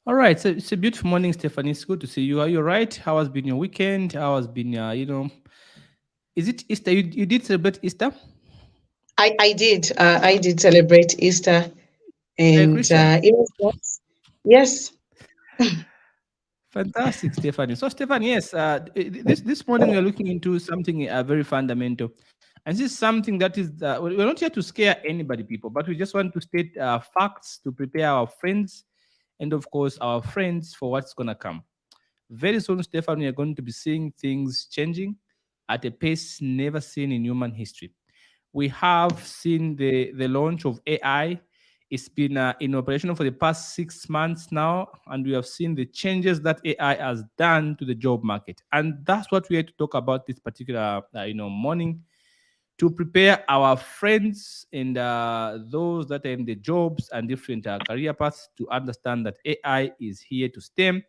All right, so it's a beautiful morning, Stephanie. It's good to see you. Are you all right? How has been your weekend? How has been, is it Easter? You did celebrate Easter? I did celebrate Easter, You're a and Christian. it was nice. Yes, Fantastic, Stephanie. So, Stephanie, yes, this morning we are looking into something very fundamental, and this is something that is we're not here to scare anybody, people, but we just want to state facts to prepare our friends, and of course our friends for what's gonna come. Very soon, Stefan, we are going to be seeing things changing at a pace never seen in human history. We have seen the launch of AI. It's been in operation for the past 6 months now, and we have seen the changes that AI has done to the job market. And that's what we are to talk about this particular morning, to prepare our friends and those that are in the jobs and different career paths to understand that AI is here to stay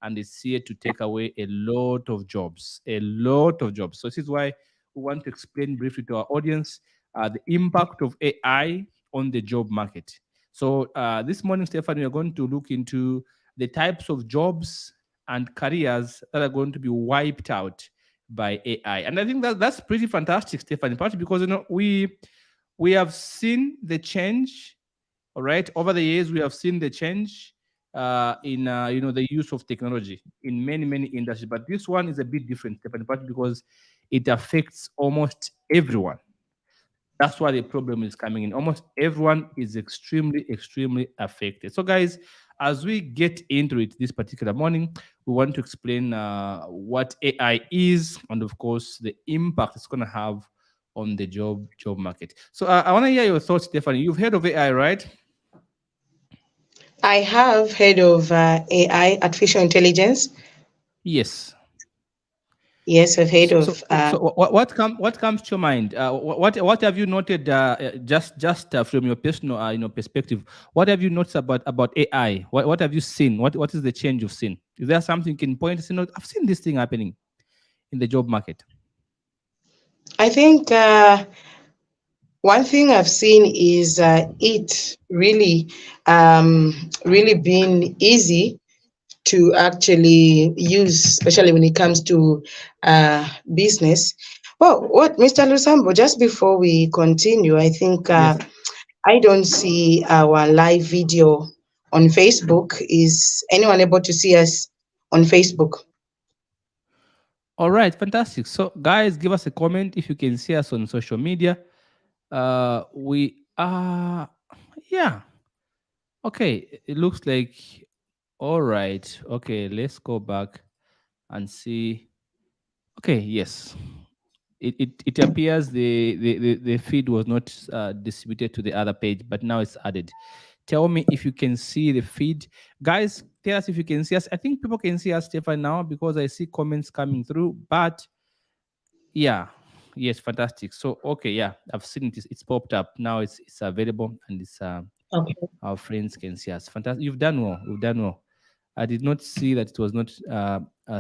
and it's here to take away a lot of jobs, a lot of jobs. So this is why we want to explain briefly to our audience the impact of AI on the job market. So this morning, Stefan, we are going to look into the types of jobs and careers that are going to be wiped out by AI. And I think that that's pretty fantastic, Stephanie, partly because we have seen the change, all right. Over the years, we have seen the change in the use of technology in many industries. But this one is a bit different, Stephanie, partly because it affects almost everyone. That's why the problem is coming in. Almost everyone is extremely affected. So, guys, as we get into it this particular morning, we want to explain what AI is and, of course, the impact it's going to have on the job market. So, I want to hear your thoughts, Stephanie. You've heard of AI, right? I have heard of AI, artificial intelligence. Yes. Yes, I've heard of. What comes to your mind? What have you noted? Just from your personal perspective, what have you noticed about AI? What have you seen? What is the change you've seen? Is there something you can point? To say, no, I've seen this thing happening in the job market. I think one thing I've seen is it really being easy to actually use, especially when it comes to business. Well, what, Mr. Lusambo, just before we continue, I think Yes. I don't see our live video on Facebook. Is anyone able to see us on Facebook? All right. Fantastic. So, guys, give us a comment if you can see us on social media. We are. Yeah. Okay. It looks like. All right. Okay. Let's go back and see. Okay. Yes. It appears the feed was not distributed to the other page, but now it's added. Tell me if you can see the feed. Guys, tell us if you can see us. I think people can see us, Stefan, now because I see comments coming through. But yeah, yes, fantastic. So, okay, yeah, I've seen it. It's popped up. Now it's available and it's Okay. our friends can see us. Fantastic. You've done well. You've done well. I did not see that it was not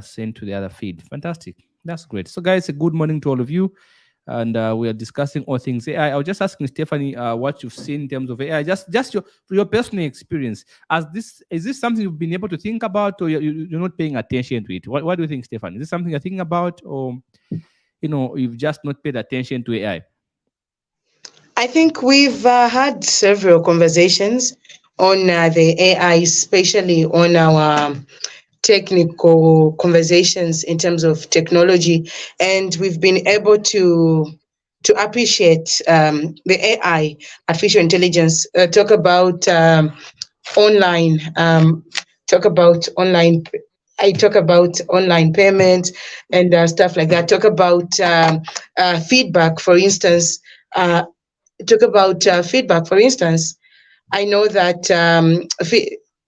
sent to the other feed. Fantastic. That's great. So, guys, a good morning to all of you. And we are discussing all things AI. I was just asking Stephanie what you've seen in terms of AI, just your personal experience. As this is this something you've been able to think about, or you're not paying attention to it? What do you think, Stephanie? Is this something you're thinking about, or you've just not paid attention to AI? I think we've had several conversations on the AI, especially on our technical conversations in terms of technology, and we've been able to appreciate the AI, artificial intelligence. Online, talk about online. I talk about online payment and stuff like that. Talk about feedback, for instance. Talk about feedback, for instance. I know that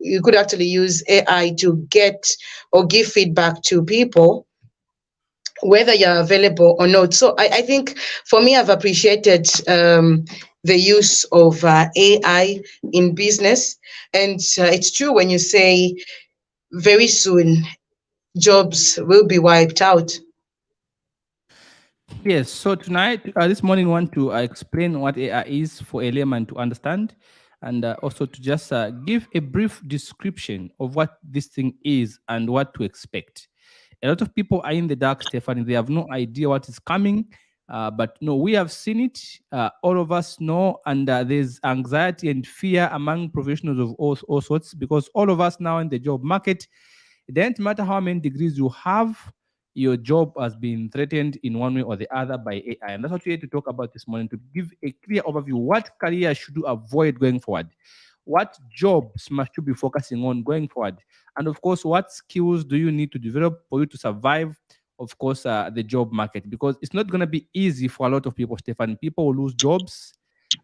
you could actually use AI to get or give feedback to people, whether you're available or not. So I think for me, I've appreciated the use of AI in business. And it's true when you say very soon jobs will be wiped out. Yes. So tonight, this morning, we want to explain what AI is for a layman to understand. and also to just give a brief description of what this thing is and what to expect. A lot of people are in the dark, Stephanie. They have no idea what is coming. But no, we have seen it. All of us know, and there's anxiety and fear among professionals of all sorts, because all of us now in the job market, it doesn't matter how many degrees you have, your job has been threatened in one way or the other by AI. And that's what we had to talk about this morning, to give a clear overview. What career should you avoid going forward? What jobs must you be focusing on going forward? And of course, what skills do you need to develop for you to survive, of course, the job market? Because it's not going to be easy for a lot of people, Stefan. People will lose jobs.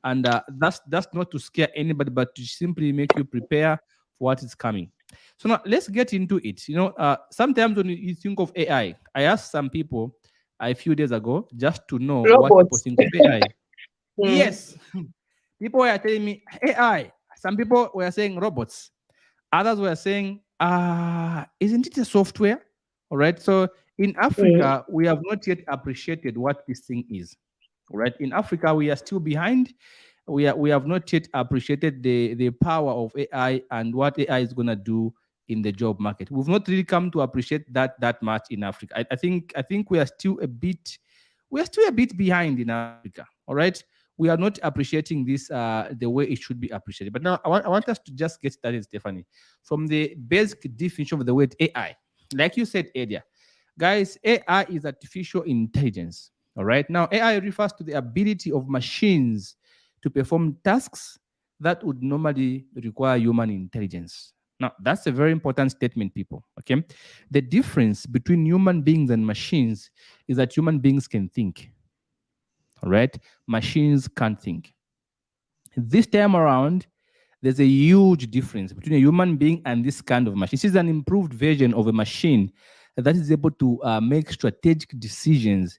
And that's not to scare anybody, but to simply make you prepare for what is coming. So now let's get into it. Sometimes when you think of AI, I asked some people a few days ago just to know what people Robots. think of AI. Mm. Yes, people were telling me AI. Some people were saying robots. Others were saying, isn't it a software? All right. So in Africa, we have not yet appreciated what this thing is. All right. In Africa, we are still behind. We have not yet appreciated the power of AI and what AI is gonna do in the job market. We've not really come to appreciate that much in Africa. I think we are still a bit behind in Africa. All right. We are not appreciating this the way it should be appreciated. But now I want us to just get started, Stephanie, from the basic definition of the word AI. Like you said earlier, guys, AI is artificial intelligence. All right. Now, AI refers to the ability of machines to perform tasks that would normally require human intelligence. Now, that's a very important statement, people. Okay. The difference between human beings and machines is that human beings can think. All right. Machines can't think. This time around, there's a huge difference between a human being and this kind of machine. This is an improved version of a machine that is able to make strategic decisions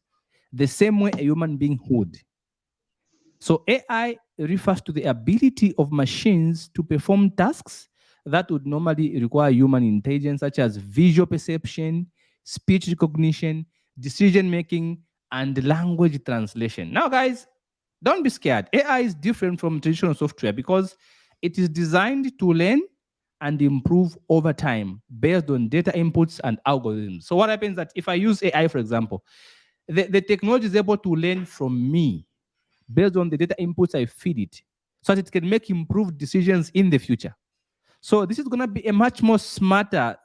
the same way a human being would. So AI refers to the ability of machines to perform tasks that would normally require human intelligence, such as visual perception, speech recognition, decision making, and language translation. Now, guys, don't be scared. AI is different from traditional software because it is designed to learn and improve over time based on data inputs and algorithms. So what happens that if I use AI, for example, the technology is able to learn from me based on the data inputs I feed it, so that it can make improved decisions in the future. So this is going to be a much more smarter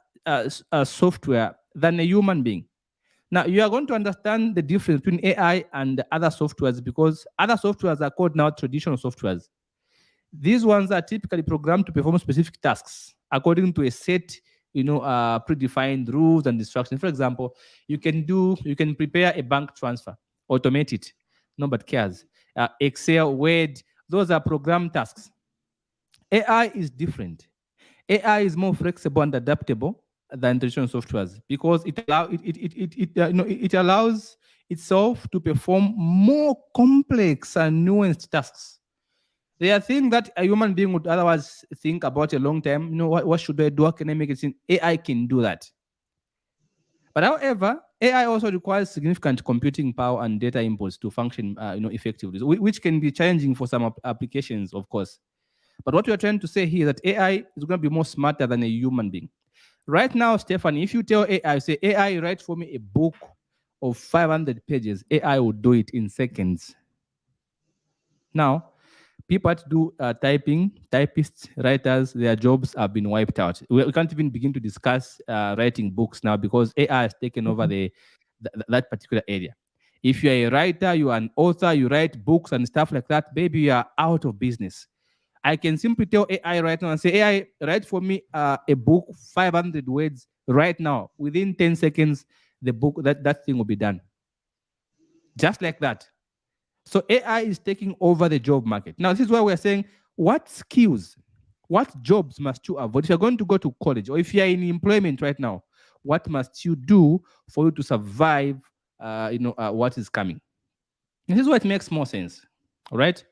software than a human being. Now, you are going to understand the difference between AI and other softwares, because other softwares are called now traditional softwares. These ones are typically programmed to perform specific tasks according to a set, predefined rules and instructions. For example, you can prepare a bank transfer, automate it. Nobody cares. Excel, Word, those are programmed tasks. AI is different. AI is more flexible and adaptable than traditional softwares because it allows itself to perform more complex and nuanced tasks. There are things that a human being would otherwise think about a long time. What should I do? How can I make it? AI can do that. But however, AI also requires significant computing power and data inputs to function, effectively, which can be challenging for some applications, of course. But what we are trying to say here is that AI is going to be more smarter than a human being. Right now, Stephanie, if you tell AI, say, AI, write for me a book of 500 pages, AI will do it in seconds. Now, people had to do typing, typists, writers, their jobs have been wiped out. We can't even begin to discuss writing books now because AI has taken over that particular area. If you're a writer, you are an author, you write books and stuff like that, baby, you are out of business. I can simply tell AI right now and say, AI, write for me a book, 500 words right now. Within 10 seconds, the book, that thing will be done. Just like that. So AI is taking over the job market. Now, this is why we're saying, what skills, what jobs must you avoid? If you're going to go to college or if you're in employment right now, what must you do for you to survive, what is coming? And this is why it makes more sense, all right?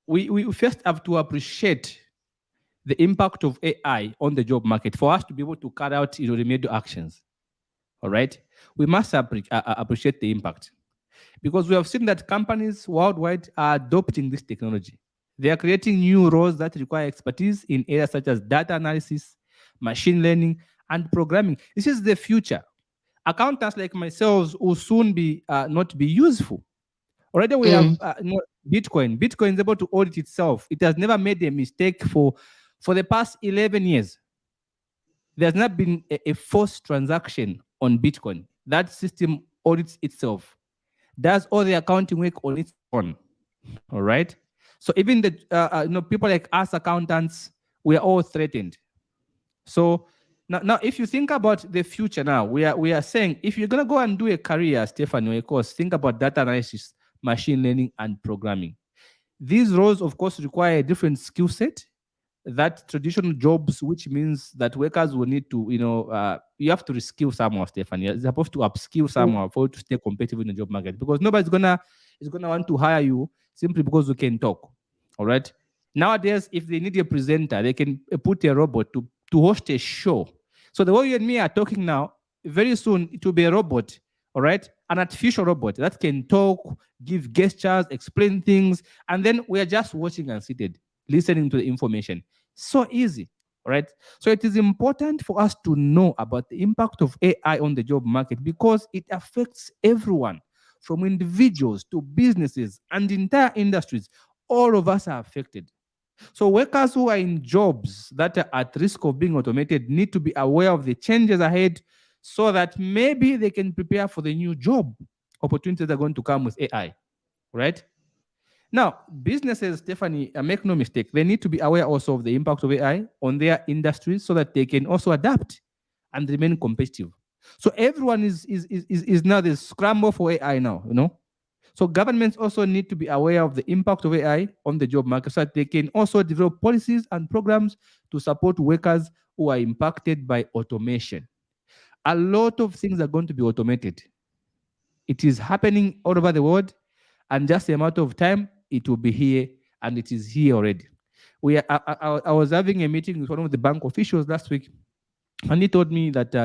We first have to appreciate the impact of AI on the job market for us to be able to carry out remedial actions, all right? We must appreciate the impact. Because we have seen that companies worldwide are adopting this technology. They are creating new roles that require expertise in areas such as data analysis, machine learning, and programming. This is the future. Accountants like myself will soon be not be useful. Already we have Mm. Bitcoin. Bitcoin is able to audit itself. It has never made a mistake for the past 11 years. There's not been a forced transaction on Bitcoin. That system audits itself, does all the accounting work on its own. All right. So even the people like us accountants, we are all threatened. So now if you think about the future, now we are saying if you're gonna go and do a career, Stephanie, of course, think about data analysis, machine learning, and programming. These roles, of course, require a different skill set that traditional jobs, which means that workers will need to, you have to reskill someone, Stephanie. You're supposed to upskill someone for you to stay competitive in the job market because nobody's gonna want to hire you simply because you can talk. All right. Nowadays, if they need a presenter, they can put a robot to host a show. So the way you and me are talking now, very soon it will be a robot, all right? An artificial robot that can talk, give gestures, explain things, and then we are just watching and seated, listening to the information. So easy, all right? So it is important for us to know about the impact of AI on the job market because it affects everyone, from individuals to businesses and entire industries. All of us are affected. So workers who are in jobs that are at risk of being automated need to be aware of the changes ahead so that maybe they can prepare for the new job opportunities that are going to come with AI, right? Now, businesses, Stephanie, make no mistake, they need to be aware also of the impact of AI on their industries so that they can also adapt and remain competitive. So everyone is now the scramble for AI now, So governments also need to be aware of the impact of AI on the job market so that they can also develop policies and programs to support workers who are impacted by automation. A lot of things are going to be automated. It is happening all over the world, and just a matter of time, it will be here, and it is here already. I was having a meeting with one of the bank officials last week, and he told me that they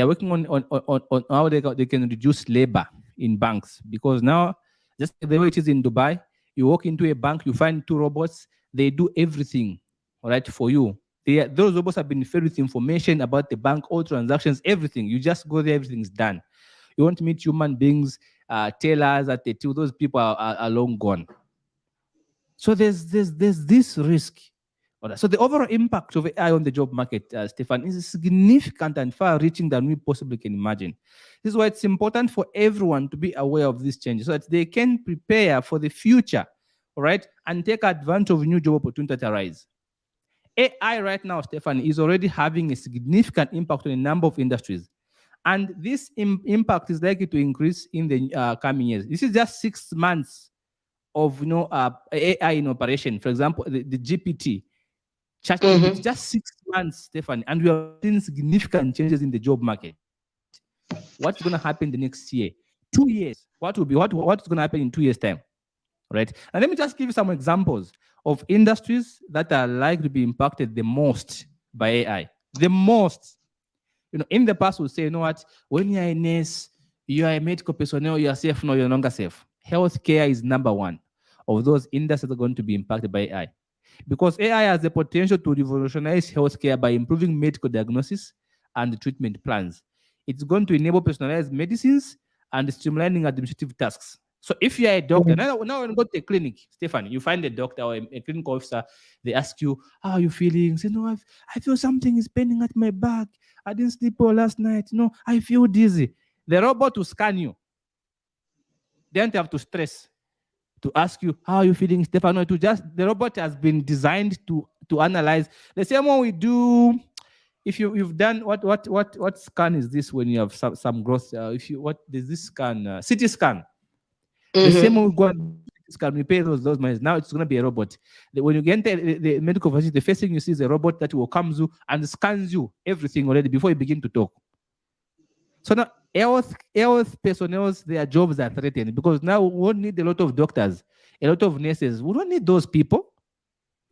are working on how they can reduce labor in banks because now, just the way it is in Dubai, you walk into a bank, you find two robots, they do everything, all right, for you. Those robots have been fed with information about the bank, all transactions, everything. You just go there, everything's done. You want to meet human beings, tellers at the till, those people are long gone. So there's this risk. All right. So the overall impact of AI on the job market, Stefan, is significant and far-reaching than we possibly can imagine. This is why it's important for everyone to be aware of these changes so that they can prepare for the future, all right, and take advantage of new job opportunities that arise. AI right now, Stefan, is already having a significant impact on a number of industries. And this impact is likely to increase in the coming years. This is just 6 months of AI in operation. For example, the GPT, ChatGPT, just 6 months, Stephanie, and we are seeing significant changes in the job market. What's going to happen the next year? 2 years. What's going to happen in 2 years' time? Right? And let me just give you some examples of industries that are likely to be impacted the most by AI. The most. In the past, we'll say, you know what? When you're a nurse, you are a medical personnel, you are safe. No, you're no longer safe. Healthcare is number one of those industries that are going to be impacted by AI. Because AI has the potential to revolutionize healthcare by improving medical diagnosis and treatment plans. It's going to enable personalized medicines and streamlining administrative tasks. So if you're a doctor, now when you go to a clinic, Stephanie, you find a doctor or a clinical officer, they ask you, how are you feeling? Say, no, I feel something is paining at my back. I didn't sleep well last night. No, I feel dizzy. The robot will scan you. They don't have to stress to ask you, how are you feeling, Stefano? The robot has been designed to analyze. The same one we do, if you've done, what scan is this when you have some growth? What is this scan? CT scan. The same way we go and scan, we pay those money. Now it's going to be a robot. When you get the medical facility, the first thing you see is a robot that will come to you and scans you everything already before you begin to talk. So now health personnel, their jobs are threatened because now we won't need a lot of doctors, a lot of nurses. We don't need those people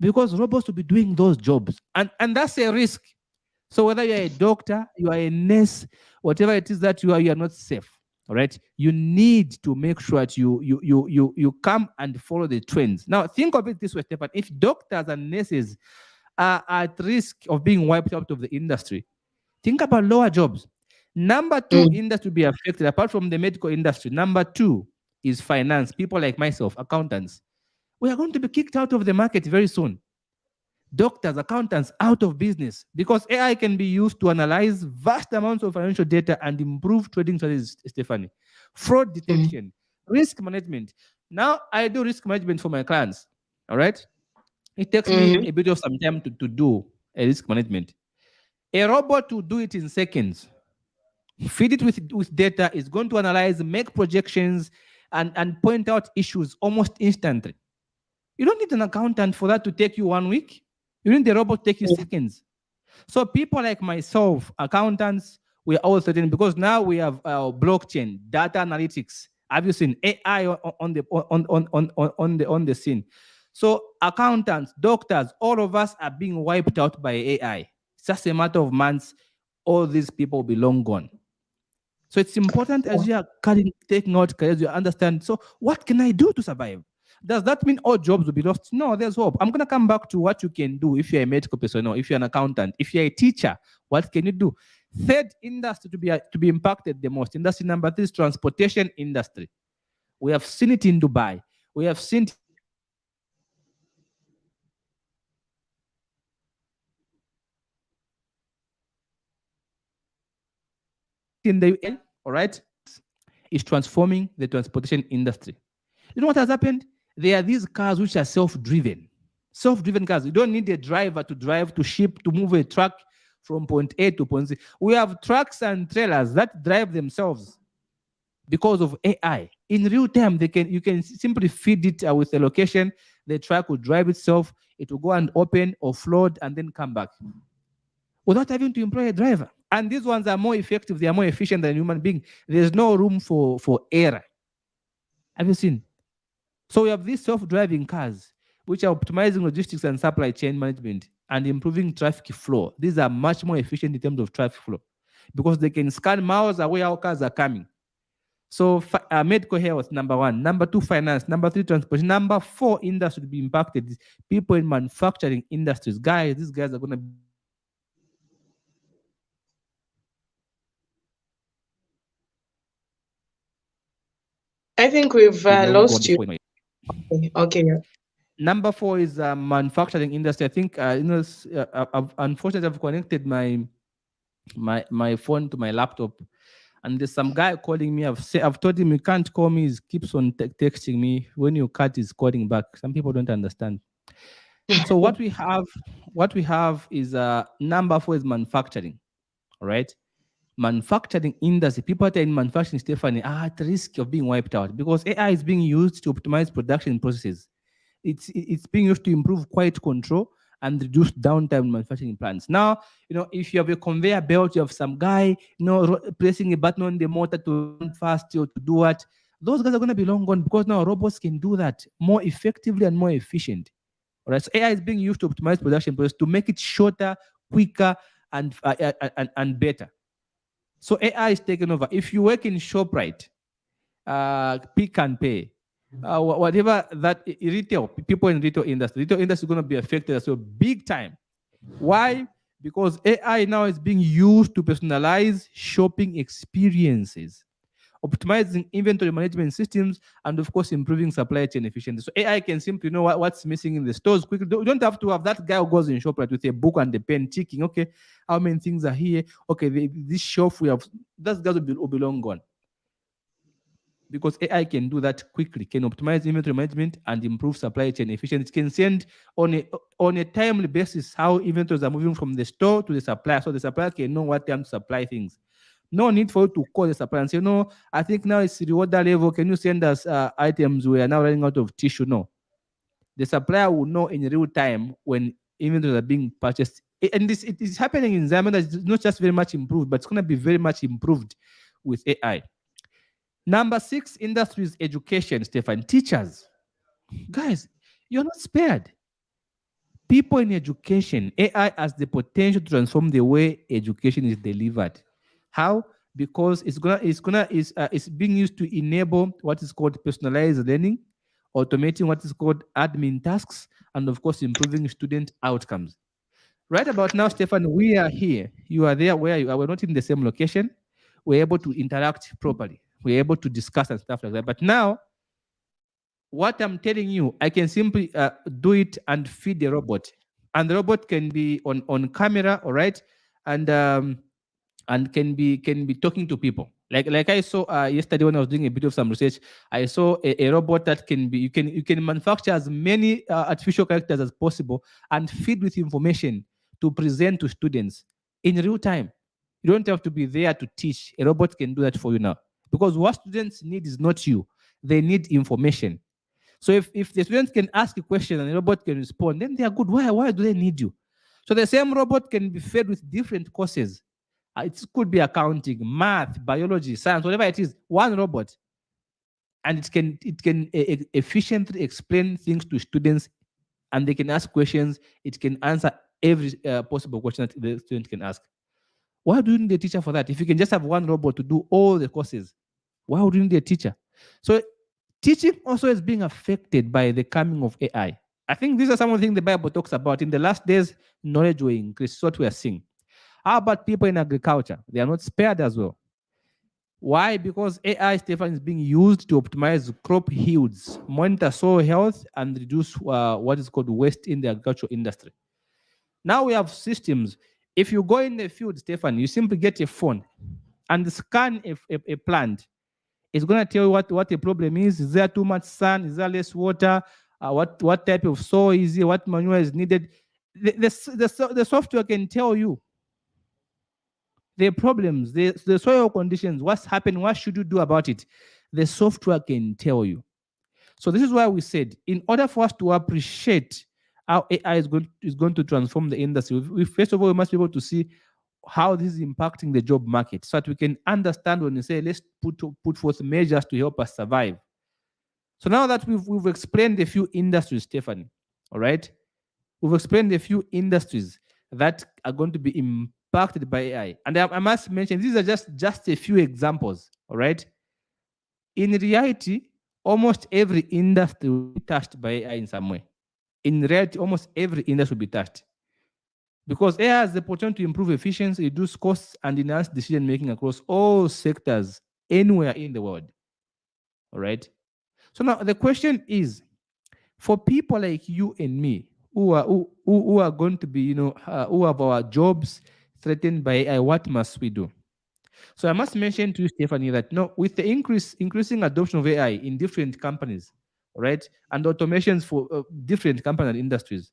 because robots will be doing those jobs. And that's a risk. So whether you're a doctor, you are a nurse, whatever it is that you are not safe. All right, you need to make sure that you come and follow the trends. Now, think of it this way, Stefan. If doctors and nurses are at risk of being wiped out of the industry, think about lower jobs. Number two Mm. industry to be affected, apart from the medical industry, number two is finance. People like myself, accountants, we are going to be kicked out of the market very soon. Doctors, accountants out of business because AI can be used to analyze vast amounts of financial data and improve trading strategies, Stephanie. Fraud detection, risk management. Now I do risk management for my clients. All right. It takes me Mm. a bit of some time to do a risk management. A robot will do it in seconds. Feed it with data, is going to analyze, make projections, and point out issues almost instantly. You don't need an accountant for that to take you 1 week. You need the robot to take you seconds. So people like myself, accountants, we are all certain because now we have blockchain, data analytics. Have you seen AI on the scene? So accountants, doctors, all of us are being wiped out by AI. It's just a matter of months. All these people will be long gone. So it's important as you are taking out careers, you understand. So what can I do to survive? Does that mean all jobs will be lost? No, there's hope. I'm gonna come back to what you can do if you're a medical personnel, if you're an accountant, if you're a teacher. What can you do? Third industry to be impacted the most. Industry number three is transportation industry. We have seen it in Dubai. We have seen it in the UN. All right, is transforming the transportation industry. You know what has happened? There are these cars which are self-driven. Self-driven cars. You don't need a driver to drive, to ship, to move a truck from point A to point Z. We have trucks and trailers that drive themselves because of AI. In real time, you can simply feed it with a location. The truck will drive itself. It will go and open, offload, and then come back without having to employ a driver. And these ones are more effective. They are more efficient than a human being. There's no room for error. Have you seen? So we have these self-driving cars, which are optimizing logistics and supply chain management and improving traffic flow. These are much more efficient in terms of traffic flow because they can scan miles away how cars are coming. So medical health, number one. Number two, finance. Number three, transportation. Number four, industry to be impacted. People in manufacturing industries. Guys, these guys are going to I think we've be long gone lost you. before. Okay. Yeah. Number four is manufacturing industry. I think unfortunately I've connected my phone to my laptop, and there's some guy calling me. I've told him you can't call me. He keeps on texting me. When you cut, he's calling back. Some people don't understand. So what we have is number four is manufacturing. All right, manufacturing industry. People that are in manufacturing, Stephanie, are at risk of being wiped out because AI is being used to optimize production processes. It's being used to improve quality control and reduce downtime in manufacturing plants. Now, if you have a conveyor belt, you have some guy, pressing a button on the motor to run fast or to do what. Those guys are going to be long gone because now robots can do that more effectively and more efficient. All right. So AI is being used to optimize production process to make it shorter, quicker, and better. So AI is taking over. If you work in ShopRite, Pick and Pay, whatever that retail, people in retail industry is going to be affected as well, big time. Why? Because AI now is being used to personalize shopping experiences, optimizing inventory management systems, and of course improving supply chain efficiency. So AI can simply know what's missing in the stores quickly. You don't have to have that guy who goes in ShopRite with a book and a pen ticking, okay, how many things are here? Okay, this shelf we have, that guy will be long gone. Because AI can do that quickly, can optimize inventory management and improve supply chain efficiency. It can send on a timely basis how inventories are moving from the store to the supplier, so the supplier can know what time to supply things. No need for you to call the supplier and say, no, I think now it's reorder level. Can you send us items? We are now running out of tissue. No. The supplier will know in real time when inventories are being purchased. And it is happening in Zambia. It's not just very much improved, but it's going to be very much improved with AI. Number six industry is education, Stefan. Teachers. Guys, you're not spared. People in education, AI has the potential to transform the way education is delivered. How? because it's being used to enable what is called personalized learning, automating what is called admin tasks, and of course improving student outcomes. Right about now, Stefan, we are here. You are there where you are. We're not in the same location. We're able to interact properly. We're able to discuss and stuff like that. But now, what I'm telling you, I can simply do it and feed the robot, and the robot can be on camera, all right, and can be talking to people. Like I saw yesterday when I was doing a bit of some research, I saw a robot that can be you can manufacture as many artificial characters as possible and feed with information to present to students in real time. You don't have to be there to teach. A robot can do that for you now. Because what students need is not you. They need information. So if the students can ask a question and the robot can respond, then they are good. Why do they need you? So the same robot can be fed with different courses. It could be accounting, math, biology, science, whatever it is. One robot, and it can efficiently explain things to students, and they can ask questions. It can answer every possible question that the student can ask. Why do you need a teacher for that? If you can just have one robot to do all the courses, why would you need a teacher? So teaching also is being affected by the coming of AI. I think these are some of the things the Bible talks about. In the last days, knowledge will increase. What we are seeing. How about people in agriculture? They are not spared as well. Why? Because AI, Stefan, is being used to optimize crop yields, monitor soil health, and reduce what is called waste in the agricultural industry. Now we have systems. If you go in the field, Stefan, you simply get a phone and scan a plant. It's going to tell you what the problem is. Is there too much sun? Is there less water? What type of soil is it? What manure is needed? The software can tell you the problems, the soil conditions, what's happening, what should you do about it. The software can tell you. So this is why we said, in order for us to appreciate how AI is going to transform the industry, first of all, we must be able to see how this is impacting the job market so that we can understand when we say, let's put forth measures to help us survive. So now that we've explained a few industries, Stephanie, all right? We've explained a few industries that are going to be impacted by AI. And I must mention, these are just a few examples, all right? In reality, almost every industry will be touched by AI in some way. In reality, almost every industry will be touched. Because AI has the potential to improve efficiency, reduce costs, and enhance decision making across all sectors anywhere in the world. All right. So now the question is, for people like you and me who are going to be, who have our jobs threatened by AI, what must we do? So I must mention to you, Stephanie, that with the increasing adoption of AI in different companies, right, and automations for different companies and industries,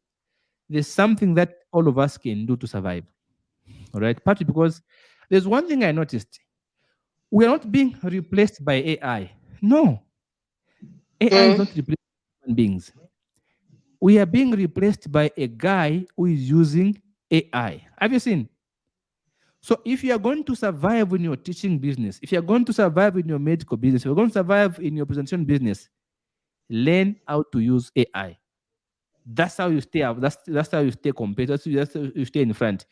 there's something that all of us can do to survive. All right, partly because there's one thing I noticed: we are not being replaced by AI. No, AI is not replacing human beings. We are being replaced by a guy who is using AI. Have you seen? So if you are going to survive in your teaching business, if you are going to survive in your medical business, if you're going to survive in your presentation business, learn how to use AI. That's how you stay up. That's how you stay competitive. That's how you stay in front.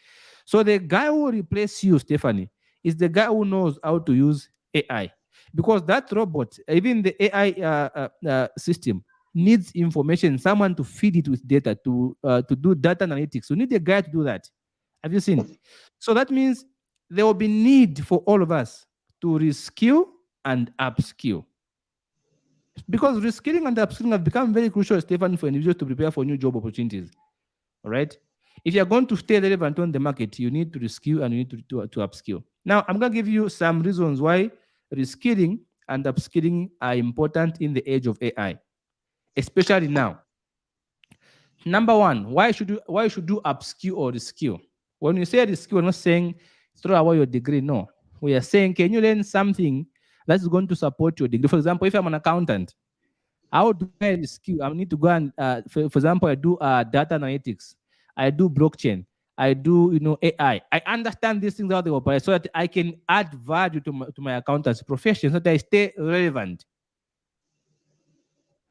So the guy who will replace you, Stephanie, is the guy who knows how to use AI. Because that robot, even the AI system, needs information, someone to feed it with data, to do data analytics. You need a guy to do that. Have you seen? So that means there will be need for all of us to reskill and upskill. Because reskilling and upskilling have become very crucial, Stefan, for individuals to prepare for new job opportunities. All right? If you're going to stay relevant on the market, you need to reskill and you need to upskill. Now, I'm going to give you some reasons why reskilling and upskilling are important in the age of AI, especially now. Number one, why should you upskill or reskill? When you say reskill, we're not saying throw away your degree. No. We are saying, can you learn something that's going to support your degree? For example, if I'm an accountant, how do I reskill? I need to go and, for example, I do data analytics. I do blockchain. I do, AI. I understand these things how they operate so that I can add value to my accountant's profession so that I stay relevant.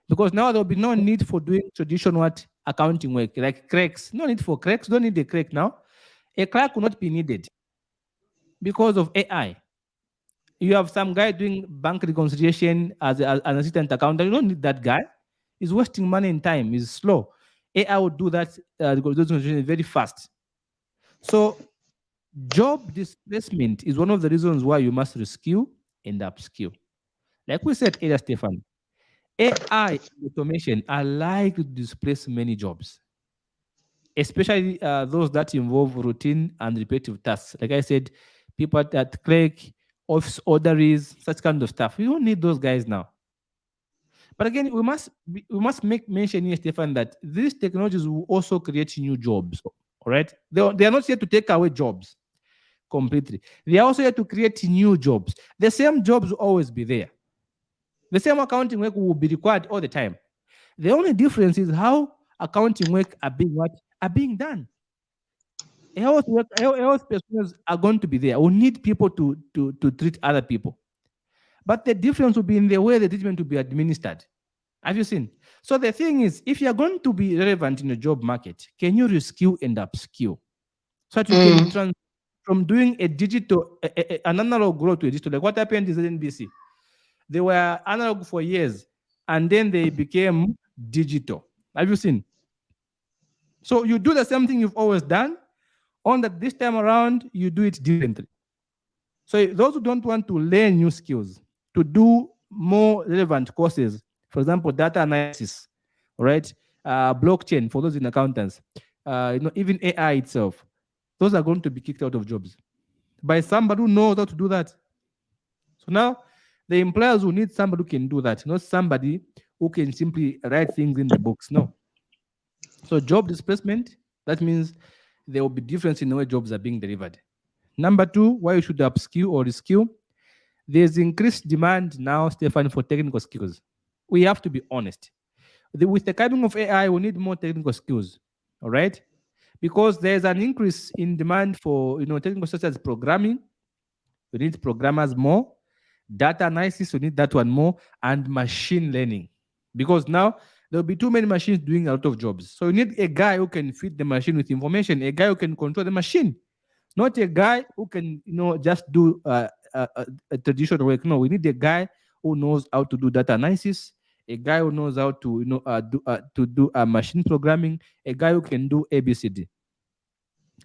Because now there will be no need for doing traditional accounting work, like clerks. No need for clerks. Don't need a clerk now. A clerk will not be needed because of AI. You have some guy doing bank reconciliation as an assistant accountant. You don't need that guy. He's wasting money and time. He's slow. AI will do that reconciliation very fast. So job displacement is one of the reasons why you must reskill and upskill. Like we said earlier, Stefan, AI and automation are likely to displace many jobs, especially those that involve routine and repetitive tasks. Like I said, people that clerk, office orderers, such kind of stuff. We don't need those guys now. But again, we must make mention here, Stefan, that these technologies will also create new jobs. All right, they are not here to take away jobs completely. They are also here to create new jobs. The same jobs will always be there. The same accounting work will be required all the time. The only difference is how accounting work are being done. Health personnel are going to be there. We need people to treat other people. But the difference will be in the way the treatment will be administered. Have you seen? So the thing is, if you're going to be relevant in the job market, can you reskill and upskill so that you can from doing a digital, an analog growth to a digital? Like what happened is NBC. They were analog for years, and then they became digital. Have you seen? So you do the same thing you've always done, on that this time around you do it differently. So those who don't want to learn new skills, to do more relevant courses, for example, data analysis, right? Blockchain for those in accountants, even AI itself, those are going to be kicked out of jobs by somebody who knows how to do that. So now the employers will need somebody who can do that, not somebody who can simply write things in the books. No. So job displacement, that means there will be difference in the way jobs are being delivered. Number two, why you should upskill or reskill. There's increased demand now, Stefan, for technical skills. We have to be honest. With the coming of AI, we need more technical skills, all right? Because there's an increase in demand for technical such as programming. We need programmers more. Data analysis, we need that one more, and machine learning. Because now there'll be too many machines doing a lot of jobs. So you need a guy who can feed the machine with information, a guy who can control the machine, not a guy who can just do a traditional work. No, we need a guy who knows how to do data analysis, a guy who knows how to do machine programming, a guy who can do ABCD.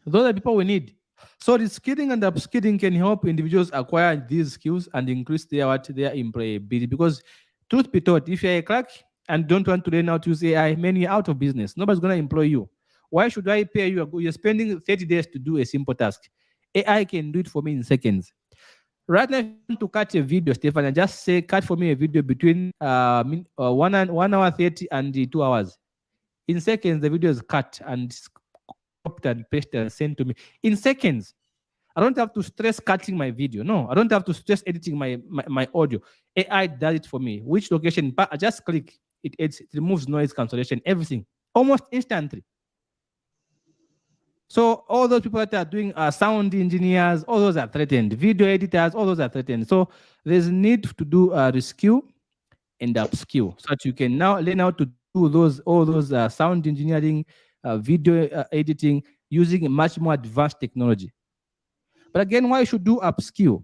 Those are people we need. So the skilling and upskilling can help individuals acquire these skills and increase their employability. Because truth be told, if you're a clerk and don't want to learn how to use AI, man, you're out of business. Nobody's going to employ you. Why should I pay you? You're spending 30 days to do a simple task. AI can do it for me in seconds. Right now, if you want to cut a video, Stefan, and just say, cut for me a video between 1 hour 30 and 2 hours. In seconds, the video is cut and cropped and pasted and sent to me. In seconds. I don't have to stress cutting my video. No, I don't have to stress editing my audio. AI does it for me. Which location? But I just click. It removes noise cancellation, everything. Almost instantly. So all those people that are doing sound engineers, all those are threatened. Video editors, all those are threatened. So there's need to do reskill and upskill so that you can now learn how to do all those sound engineering, video editing using a much more advanced technology. But again, why you should do upskill?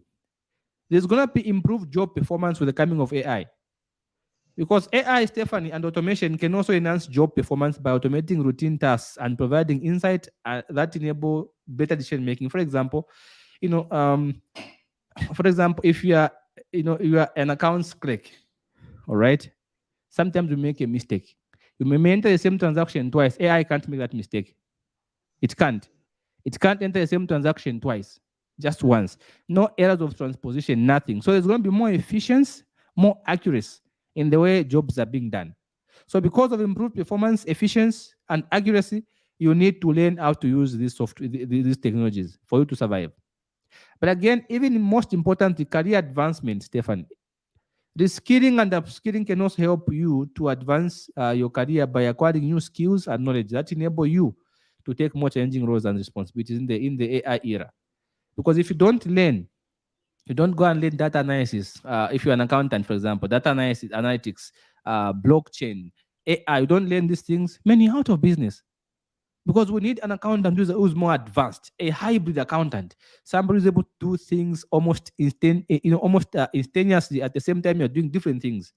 There's going to be improved job performance with the coming of AI. Because AI, Stephanie, and automation can also enhance job performance by automating routine tasks and providing insight that enable better decision making. For example, if you are an accounts clerk, all right, sometimes you make a mistake. You may enter the same transaction twice. AI can't make that mistake. It can't. It can't enter the same transaction twice, just once. No errors of transposition, nothing. So there's going to be more efficiency, more accuracy in the way jobs are being done. So because of improved performance, efficiency, and accuracy, you need to learn how to use these technologies for you to survive. But again, even most importantly, career advancement, Stefan. The skilling and upskilling can also help you to advance your career by acquiring new skills and knowledge that enable you to take more challenging roles and responsibilities in the AI era. Because if you don't learn, you don't go and learn data analysis. If you're an accountant, for example, data analysis, analytics, blockchain, AI, you don't learn these things, many out of business. because we need an accountant who's more advanced, a hybrid accountant, somebody who's able to do things almost almost instantaneously at the same time you're doing different things,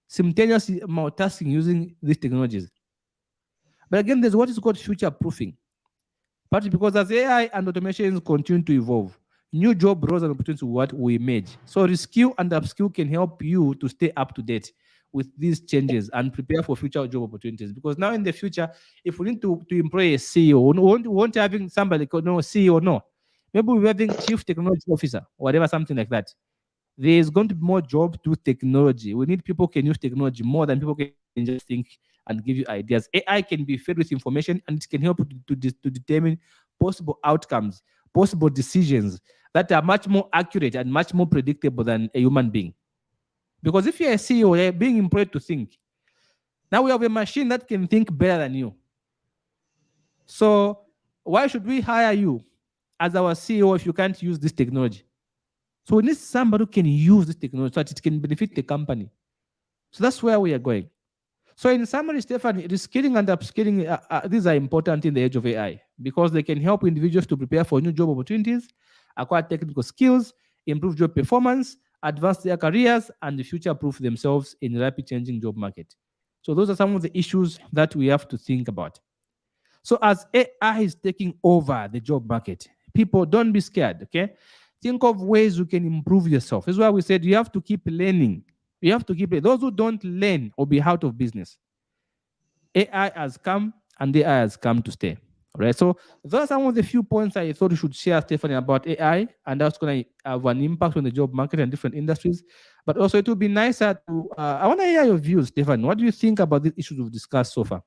simultaneously multitasking using these technologies. But again, there's what is called future proofing, partly because as AI and automations continue to evolve, new job roles and opportunities what we emerge. So reskill and upskill can help you to stay up to date with these changes and prepare for future job opportunities. Because now in the future, if we need to employ a CEO, we won't having somebody called no CEO, no. Maybe we're having chief technology officer, whatever, something like that. There is going to be more job to technology. We need people who can use technology more than people can just think and give you ideas. AI can be fed with information and it can help you to determine possible outcomes, possible decisions that are much more accurate and much more predictable than a human being. Because if you're a CEO, you're being employed to think. Now we have a machine that can think better than you. So why should we hire you as our CEO if you can't use this technology? So we need somebody who can use this technology so that it can benefit the company. So that's where we are going. So in summary, Stefan, reskilling and upskilling, these are important in the age of AI because they can help individuals to prepare for new job opportunities, acquire technical skills, improve job performance, advance their careers, and future-proof themselves in a rapid changing job market. So those are some of the issues that we have to think about. So as AI is taking over the job market, people don't be scared, okay? Think of ways you can improve yourself. This is why we said you have to keep learning. You have to keep it. Those who don't learn will be out of business. AI has come and AI has come to stay. All right. So those are some of the few points I thought you should share, Stephanie, about AI and that's going to have an impact on the job market and different industries. But also it would be nicer to, I want to hear your views, Stephanie. What do you think about these issues we've discussed so far?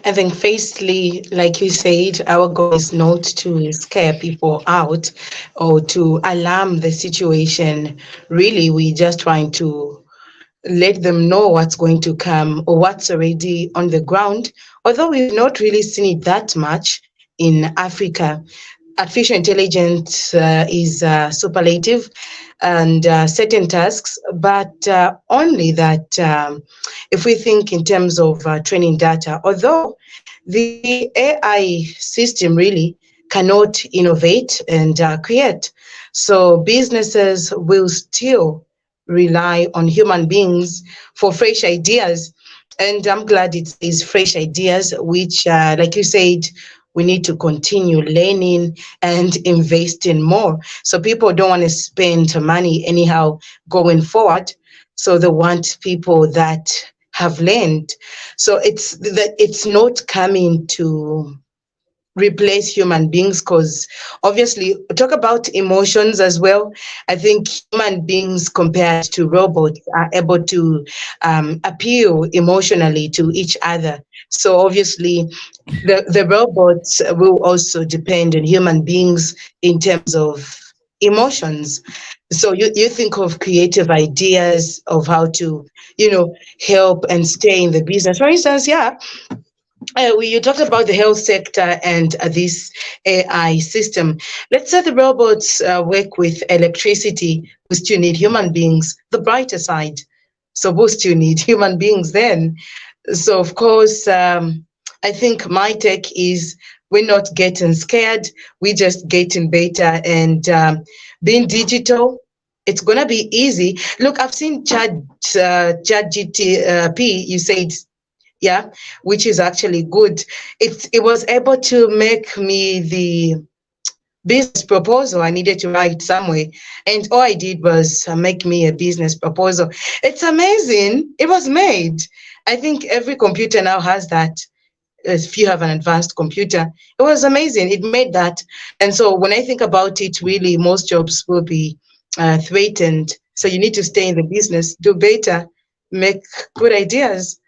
I think, firstly, like you said, our goal is not to scare people out or to alarm the situation. Really, we're just trying to let them know what's going to come or what's already on the ground. Although we've not really seen it that much in Africa, artificial intelligence is superlative and certain tasks, but only that if we think in terms of training data, although the AI system really cannot innovate and create. So businesses will still rely on human beings for fresh ideas. And I'm glad it is fresh ideas, which, like you said, we need to continue learning and investing more. So people don't want to spend money anyhow going forward. So they want people that have learned. So it's not coming to replace human beings because obviously talk about emotions as well. I think human beings compared to robots are able to appeal emotionally to each other. So obviously the robots will also depend on human beings in terms of emotions. So you think of creative ideas of how to help and stay in the business, for instance. You talked about the health sector and this AI system. Let's say the robots work with electricity. We still need human beings. The brighter side. So we still need human beings then. So of course, I think my take is we're not getting scared. We're just getting better and being digital. It's gonna be easy. Look, I've seen ChatGPT. You said, yeah, which is actually good. It was able to make me the business proposal I needed to write somewhere, and all I did was make me a business proposal. It's amazing. It was made. I think every computer now has that. If you have an advanced computer, it was amazing. It made that, and so when I think about it, really, most jobs will be threatened. So you need to stay in the business, do better, make good ideas.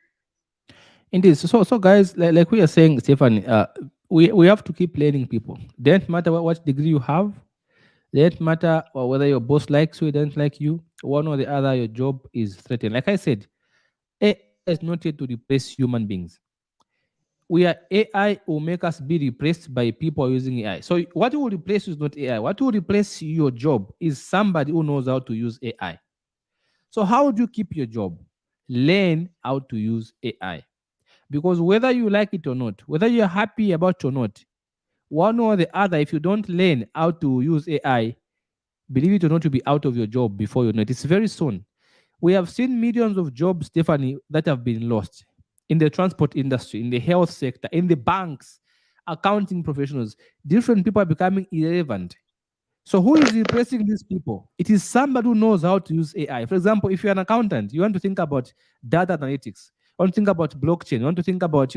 Indeed. So guys, like we are saying, Stephanie, we have to keep learning people. Doesn't matter what degree you have, doesn't matter whether your boss likes you, doesn't like you, one or the other, your job is threatened. Like I said, AI is not here to replace human beings. AI will make us be replaced by people using AI. So what will replace you is not AI. What will replace your job is somebody who knows how to use AI. So how do you keep your job? Learn how to use AI. Because whether you like it or not, whether you're happy about it or not, one or the other, if you don't learn how to use AI, believe it or not, you'll be out of your job before you know it. It's very soon. We have seen millions of jobs, Stephanie, that have been lost in the transport industry, in the health sector, in the banks, accounting professionals. Different people are becoming irrelevant. So who is replacing these people? It is somebody who knows how to use AI. For example, if you're an accountant, you want to think about data analytics. You want to think about blockchain. You want to think about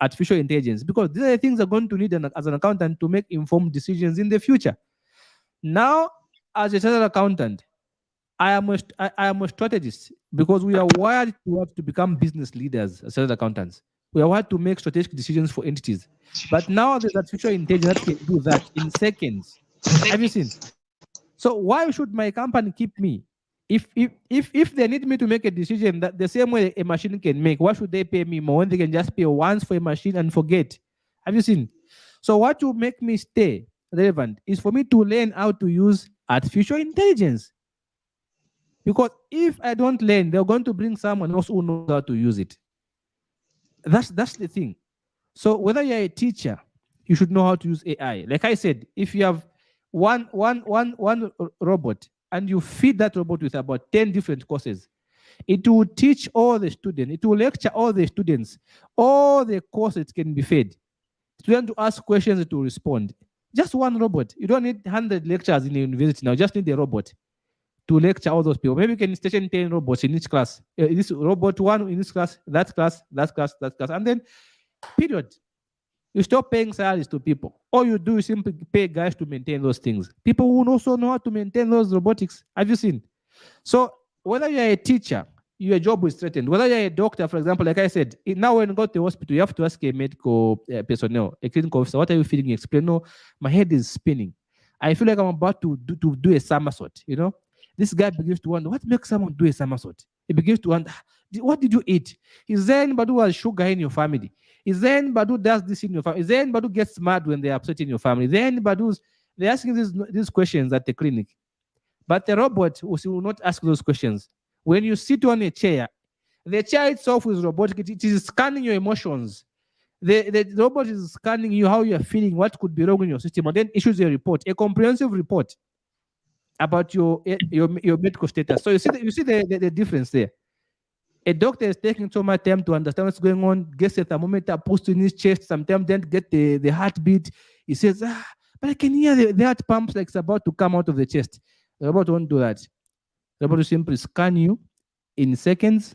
artificial intelligence, because these are the things you're going to need as an accountant to make informed decisions in the future. Now, as a chartered accountant, I am a strategist, because we are wired to become business leaders as chartered accountants. We are wired to make strategic decisions for entities. But now there's artificial intelligence that can do that in seconds. Have you seen? So why should my company keep me? If they need me to make a decision that the same way a machine can make, why should they pay me more when they can just pay once for a machine and forget? Have you seen? So what will make me stay relevant is for me to learn how to use artificial intelligence. Because if I don't learn, they're going to bring someone else who knows how to use it. That's the thing. So whether you're a teacher, you should know how to use AI. Like I said, if you have one robot and you feed that robot with about 10 different courses, it will teach all the students, it will lecture all the students, all the courses can be fed. Student to ask questions, it will respond. Just one robot. You don't need 100 lectures in the university now, just need a robot to lecture all those people. Maybe you can station 10 robots in each class. This robot one in this class, that class, that class, that class. And then, period. You stop paying salaries to people. All you do is simply pay guys to maintain those things. People who also know how to maintain those robotics. Have you seen? So whether you're a teacher, your job is threatened. Whether you're a doctor, for example, like I said, now when you go to the hospital, you have to ask a medical personnel, a clinical officer, what are you feeling? Explain, no, my head is spinning. I feel like I'm about to do a somersault, you know? This guy begins to wonder, what makes someone do a somersault? He begins to wonder, what did you eat? Is there anybody who has sugar in your family? Is there anybody who does this in your family? Is there anybody who gets mad when they're upset in your family? Is there anybody who's... They're asking these questions at the clinic. But the robot will not ask those questions. When you sit on a chair, the chair itself is robotic. It is scanning your emotions. The robot is scanning you, how you're feeling, what could be wrong in your system, and then issues a report, a comprehensive report about your medical status. So you see the difference there. A doctor is taking so much time to understand what's going on, gets a thermometer, puts in his chest, sometimes then get the heartbeat. He says, but I can hear the heart pumps like it's about to come out of the chest. The robot won't do that. The robot will simply scan you in seconds,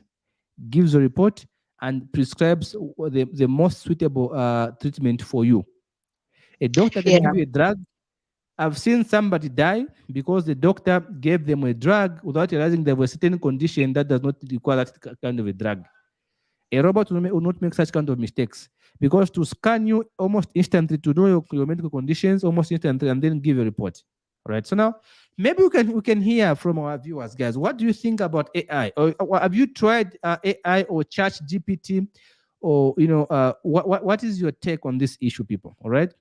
gives a report, and prescribes the most suitable treatment for you. A doctor can give you a drug. I've seen somebody die because the doctor gave them a drug without realizing there was a certain condition that does not require that kind of a drug. A robot will not make such kind of mistakes, because to scan you almost instantly, to know your medical conditions almost instantly, and then give a report. All right. So now maybe we can hear from our viewers, guys. What do you think about AI? Or have you tried AI or ChatGPT? Or what is your take on this issue, people? All right.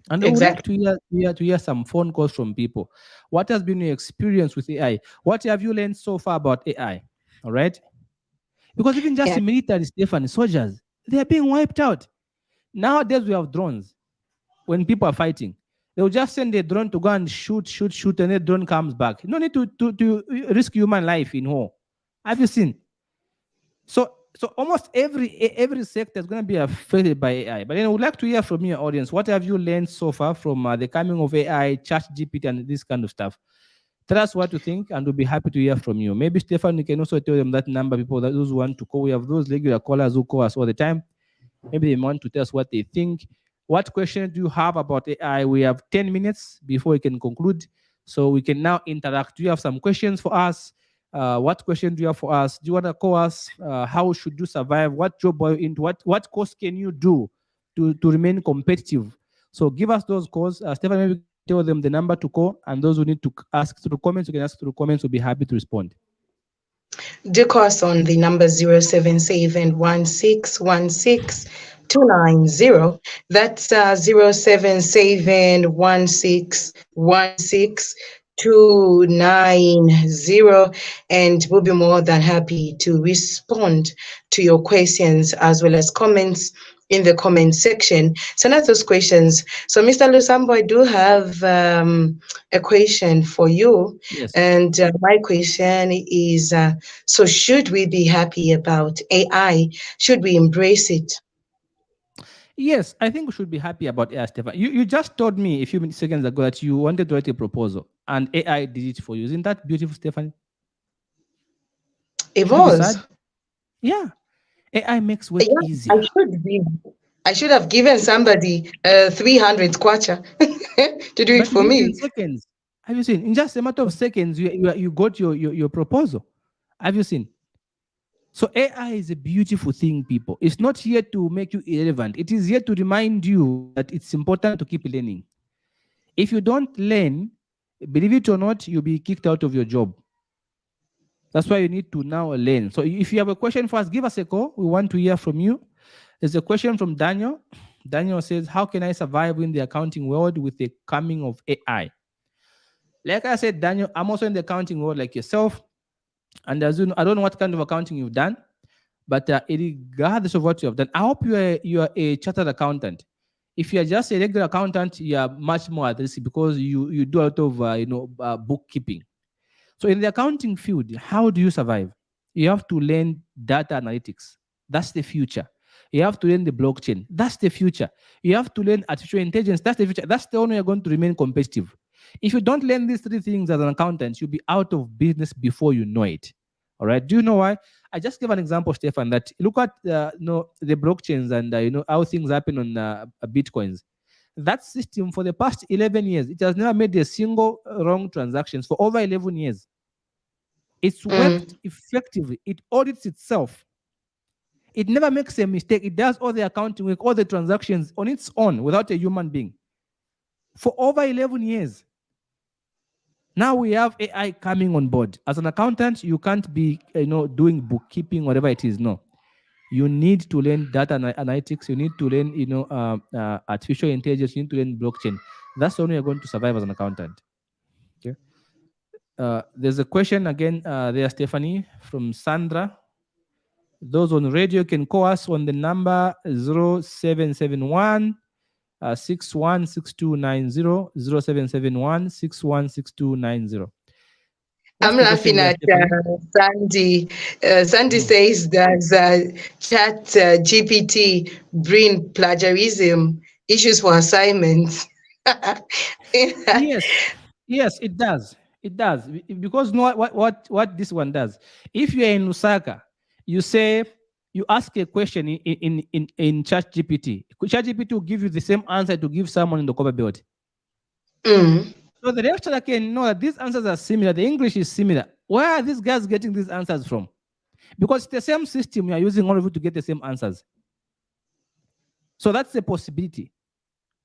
And exactly. I would like to hear some phone calls from people. What has been your experience with AI? What have you learned so far about AI? All right. Because even just in military, Stephanie, soldiers, they are being wiped out. Nowadays, we have drones. When people are fighting, they will just send a drone to go and shoot, and the drone comes back. No need to risk human life in war. Have you seen? So almost every sector is going to be affected by AI. But then I would like to hear from your audience. What have you learned so far from the coming of AI, ChatGPT, and this kind of stuff? Tell us what you think, and we'll be happy to hear from you. Maybe, Stefan, you can also tell them that number, people that those who want to call. We have those regular callers who call us all the time. Maybe they want to tell us what they think. What questions do you have about AI? We have 10 minutes before we can conclude, so we can now interact. Do you have some questions for us? What question do you have for us? Do you want to call us? How should you survive? What job are you into? What course can you do to remain competitive? So give us those calls. Stefan, maybe tell them the number to call, and those who need to ask through comments, you can ask through comments. We'll be happy to respond. Do call us on the number 0771616 290. That's 0771616 290, and we'll be more than happy to respond to your questions as well as comments in the comment section. Send us those questions. So, Mr. Lusambo, I do have a question for you. Yes. And my question is so, should we be happy about AI? Should we embrace it? Yes, I think we should be happy about AI, Stefan. You just told me a few seconds ago that you wanted to write a proposal and AI did it for you. Isn't that beautiful, Stefan? It Should you be was. sad? Yeah. AI makes work Yeah, I easier. should be. I should have given somebody 300 kwacha to do it But you for did it in me. seconds. Have you seen? In just a matter of seconds, you got your proposal. Have you seen? So AI is a beautiful thing, people. It's not here to make you irrelevant. It is here to remind you that it's important to keep learning. If you don't learn, believe it or not, you'll be kicked out of your job. That's why you need to now learn. So if you have a question for us, give us a call. We want to hear from you. There's a question from Daniel. Daniel says, how can I survive in the accounting world with the coming of AI? Like I said, Daniel, I'm also in the accounting world like yourself. And as you know, I don't know what kind of accounting you've done, but regardless of what you have done, I hope you are a chartered accountant. If you are just a regular accountant, you are much more at risk because you do a lot of bookkeeping. So in the accounting field, how do you survive? You have to learn data analytics. That's the future. You have to learn the blockchain. That's the future. You have to learn artificial intelligence. That's the future. That's the only way you're going to remain competitive. If you don't learn these three things as an accountant, you'll be out of business before you know it. All right. Do you know why? I just give an example, Stefan. That look at the blockchains and how things happen on bitcoins. That system for the past 11 years, it has never made a single wrong transactions for over 11 years. It's worked effectively. It audits itself. It never makes a mistake. It does all the accounting work, all the transactions on its own without a human being for over 11 years. Now we have AI coming on board. As an accountant, you can't be doing bookkeeping, whatever it is. No, you need to learn data analytics. You need to learn artificial intelligence. You need to learn blockchain. That's the only way you're going to survive as an accountant. Okay. There's a question again there, Stephanie, from Sandra. Those on radio can call us on the number 0771 616290, 0771 616290. I'm laughing at Sandy. Sandy says, does Chat GPT bring plagiarism issues for assignments? Yes, it does. It does. Because know what this one does. If you're in Lusaka, you say, you ask a question in ChatGPT. ChatGPT will give you the same answer to give someone in the cover belt. So the lecturer can know that these answers are similar. The English is similar. Where are these guys getting these answers from? Because it's the same system you are using all of you to get the same answers. So that's the possibility.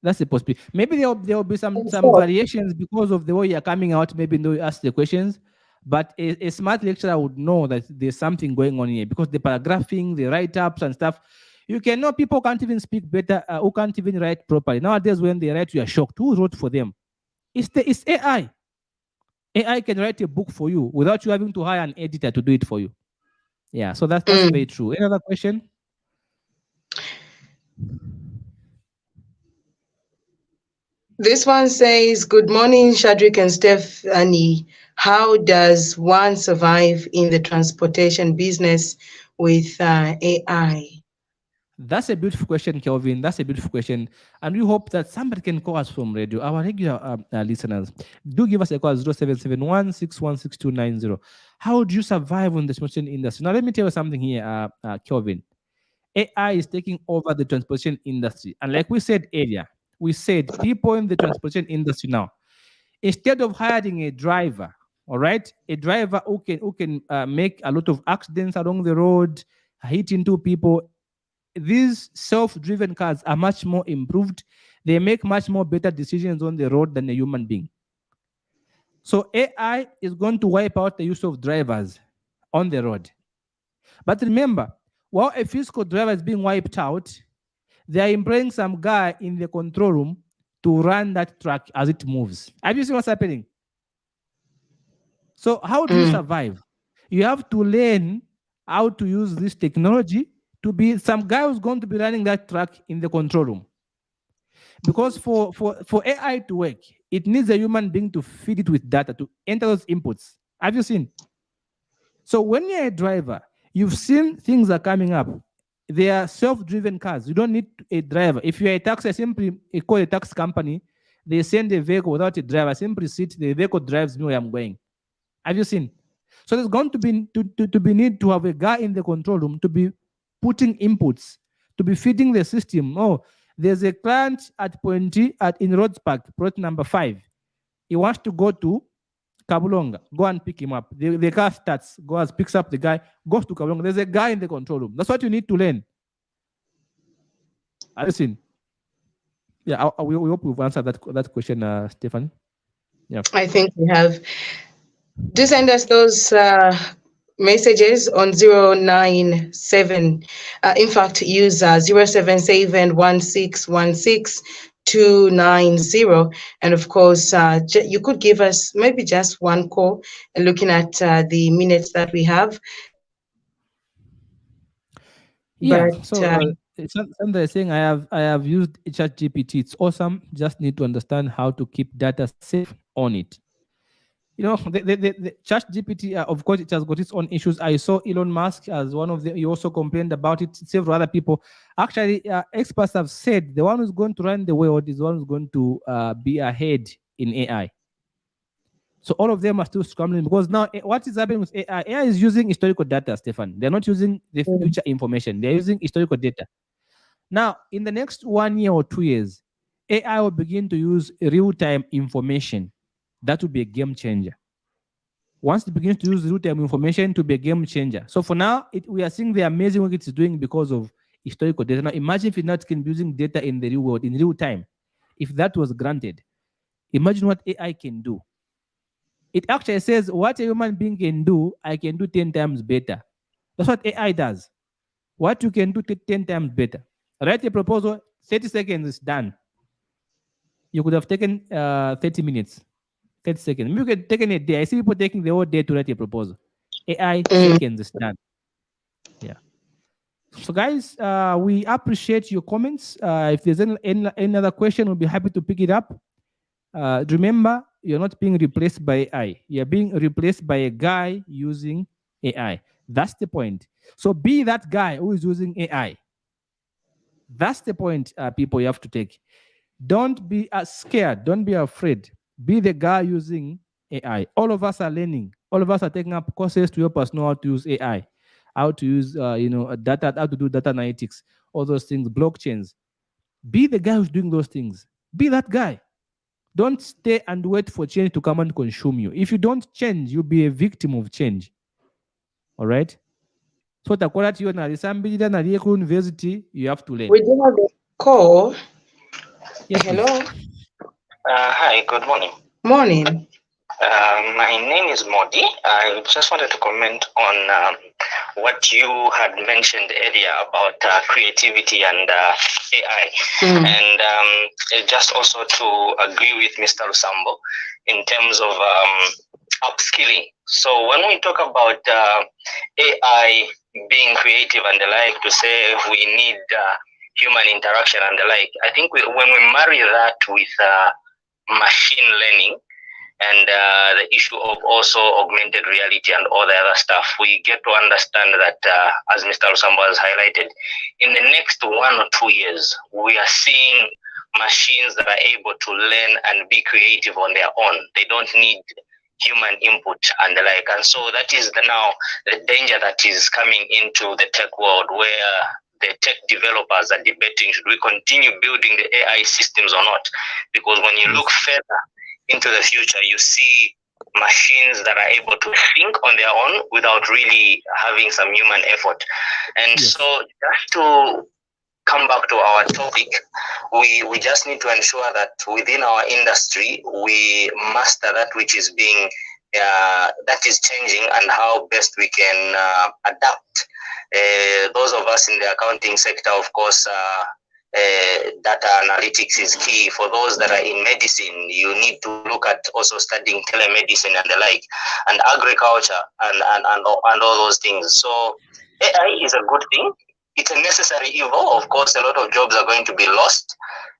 That's the possibility. Maybe there will be some variations because of the way you're coming out. Maybe they'll ask the questions. But a smart lecturer would know that there's something going on here because the paragraphing, the write-ups and stuff, you can know people can't even speak better, who can't even write properly. Nowadays, when they write, you are shocked. Who wrote for them? It's AI. AI can write a book for you without you having to hire an editor to do it for you. Yeah, so that's very true. Any other question? This one says, good morning, Shadrach and Stephanie. How does one survive in the transportation business with AI? That's a beautiful question, Kelvin. That's a beautiful question. And we hope that somebody can call us from radio. Our regular listeners, do give us a call 0771 616290. How do you survive in the transportation industry? Now, let me tell you something here, Kelvin. AI is taking over the transportation industry. And like we said earlier, we said people in the transportation industry now, instead of hiring a driver, all right, a driver who can make a lot of accidents along the road, hit into people, these self-driven cars are much more improved. They make much more better decisions on the road than a human being. So AI is going to wipe out the use of drivers on the road. But remember, while a physical driver is being wiped out, they are employing some guy in the control room to run that truck as it moves. Have you seen what's happening? So how do you survive? You have to learn how to use this technology to be some guy who's going to be running that truck in the control room. Because for AI to work, it needs a human being to feed it with data, to enter those inputs. Have you seen? So when you're a driver, you've seen things are coming up. They are self-driven cars. You don't need a driver. If you're a taxi, simply call a taxi company. They send a vehicle without a driver. Simply sit. The vehicle drives me where I'm going. Have you seen? So there's going to be need to have a guy in the control room to be putting inputs, to be feeding the system. Oh, there's a client at in Rhodes Park, plot number 5. He wants to go to Kabulonga. Go and pick him up. The car starts, goes, picks up the guy, goes to Kabulonga. There's a guy in the control room. That's what you need to learn. Have you seen? Yeah, we hope we've answered that question, Stephanie. Yeah. I think we have. Do send us those messages on 097. In fact, use 0771616 and of course you could give us maybe just one call, and looking at the minutes that we have. Yeah, but, so Sandra is saying I have used ChatGPT. It's awesome. Just need to understand how to keep data safe on it. You know, the ChatGPT, of course, it has got its own issues. I saw Elon Musk as one of he also complained about it. Several other people. Actually, experts have said the one who's going to run the world is the one who's going to be ahead in AI. So all of them are still scrambling because now what is happening with AI? AI is using historical data, Stefan. They're not using the future information. They're using historical data. Now, in the next 1 year or 2 years, AI will begin to use real-time information. That will be a game changer. Once it begins to use real-time information, to be a game changer. So for now, we are seeing the amazing work it's doing because of historical data. Now imagine if it not can be using data in the real world, in real time. If that was granted, imagine what AI can do. It actually says what a human being can do, I can do 10 times better. That's what AI does. What you can do 10 times better. Write a proposal, 30 seconds is done. You could have taken 30 minutes. 30 seconds. Maybe you could have taken a day. I see people taking the whole day to write a proposal. AI seconds is done. Yeah. So guys, we appreciate your comments. If there's any other question, we'll be happy to pick it up. Remember, you're not being replaced by AI. You're being replaced by a guy using AI. That's the point. So be that guy who is using AI. That's the point, people, you have to take. Don't be scared. Don't be afraid. Be the guy using AI. All of us are learning. All of us are taking up courses to help us know how to use AI, how to use, data, how to do data analytics, all those things, blockchains. Be the guy who's doing those things. Be that guy. Don't stay and wait for change to come and consume you. If you don't change, you'll be a victim of change. All right? So takola tiyo na lisambirira na liye ku university, you have to learn. We do have a call. Yes, hello. Hi, good morning. Morning. My name is Modi. I just wanted to comment on what you had mentioned earlier about creativity and AI. And just also to agree with Mr. Lusambo in terms of upskilling. So when we talk about AI being creative and the like, to say we need human interaction and the like, I think when we marry that with machine learning and the issue of also augmented reality and all the other stuff, we get to understand that, as Mr. Lusambo has highlighted, in the next 1 or 2 years, we are seeing machines that are able to learn and be creative on their own. They don't need human input and the like. And so that is now the danger that is coming into the tech world, where the tech developers are debating, should we continue building the AI systems or not? Because when you look further into the future, you see machines that are able to think on their own without really having some human effort. And so just to come back to our topic, we just need to ensure that within our industry, we master that which is being, that is changing, and how best we can adapt. Those of us in the accounting sector, of course, data analytics is key. For those that are in medicine, you need to look at also studying telemedicine and the like, and agriculture and all those things. So AI is a good thing. It's a necessary evil. Of course, a lot of jobs are going to be lost,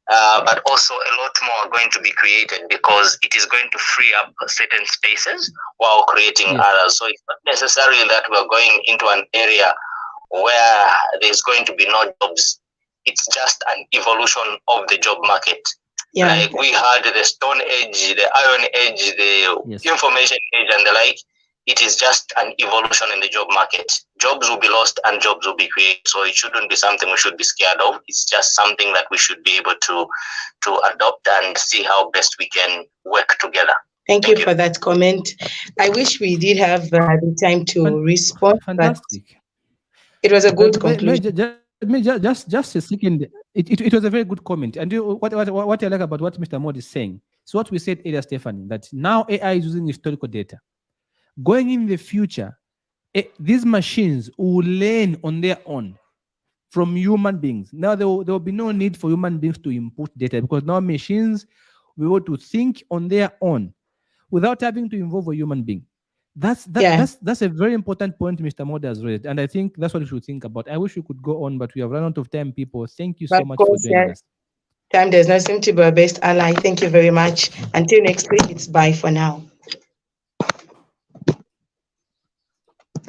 but also a lot more are going to be created, because it is going to free up certain spaces while creating others. So it's not necessarily that we're going into an area where there's going to be no jobs. It's just an evolution of the job market. Yeah. Like we had the Stone Age, the Iron Age, the Information Age, and the like. It is just an evolution in the job market. Jobs will be lost and jobs will be created. So it shouldn't be something we should be scared of. It's just something that we should be able to adopt and see how best we can work together. Thank you for that comment. I wish we did have the time to respond. Fantastic. It was a good conclusion. Just a second. It was a very good comment. And what I like about what Mr. Modi is saying, so what we said earlier, Stephanie, that now AI is using historical data. Going in the future, these machines will learn on their own from human beings. Now there will be no need for human beings to input data, because now machines will be able to think on their own without having to involve a human being. That's a very important point Mr. Modi has raised, and I think that's what we should think about. I wish we could go on, but we have run out of time, people. Thank you so much for joining us. Time does not seem to be our best ally. Thank you very much. Until next week, it's bye for now.